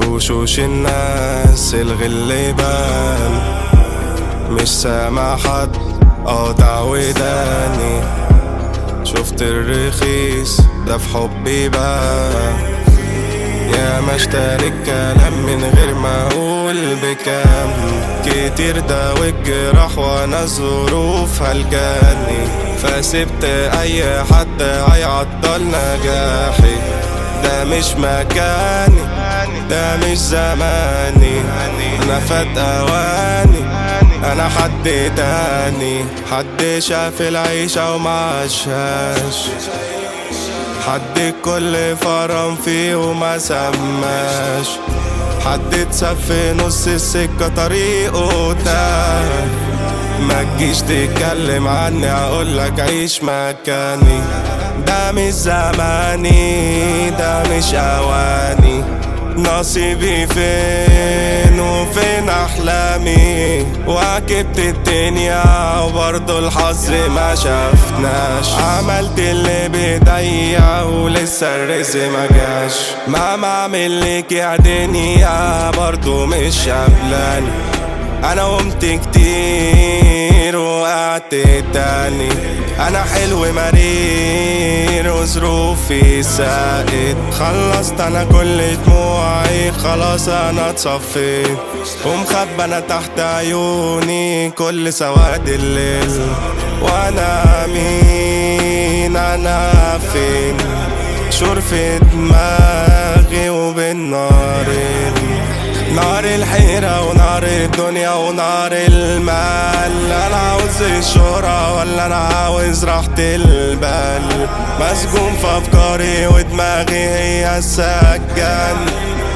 في وشوش الناس الغل بان، مش سامع حد قاطع وداني. شفت الرخيص ده في حبي بقى، يا ما اشتري الكلام من غير ما اقول بكام. كتير ده والجراح وانا الظروف هلكاني، فسبت اي حد هيعطل نجاحي. ده مش مكاني، ده مش زماني، انا فات اواني، انا حد تاني. حد شاف العيشة ومعاشهاش، حد الكل فرم فيه وما سماش، حد اتساب في نص السكة طريقه تاه. ما تجيش تتكلم عني اقولك عيش مكاني، ده مش زماني، ده مش اواني. نصيبي فين وفين احلامي، واكبت الدنيا وبرضه الحظ ما شافناش. عملت اللي بايديا ولسه الرزق ما جاش. مهما اعمل لك يا دنيا برضه مش قبلاني. انا قمت كتير وقعت تاني، انا حلو مرير وظروفي ساقت. خلصت انا كل دموعي خلاص انا اتصفيت، ومخبى انا تحت عيوني كل سواد الليل. وانا مين انا فين، شور في دماغي وبين نارين. نار الحيرة ونار الدنيا ونار المال. انا عاوز الشهرة ولا انا عاوز راحة البال؟ مسجون في افكاري ودماغي هي السجان.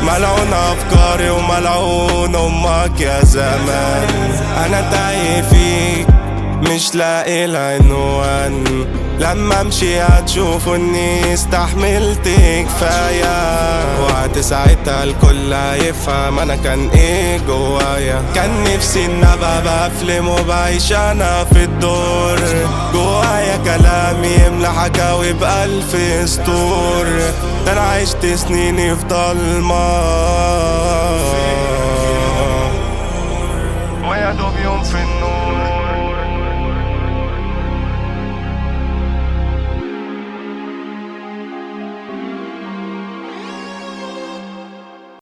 ملعون افكاري وملعون امك يا زمان. انا تايه فيك مش لاقي العنوان، لما امشي هتشوفوا اني استحملت كفاية. وقت ساعتها الكل هيفهم انا كان ايه جوايا. كان نفسي ان ابقى بفلم وبعيش انا في الدور، جوايا كلام يملى حكاوي بألف سطور. ده انا عشت سنيني في ضلمة ويا دوب يوم في النور.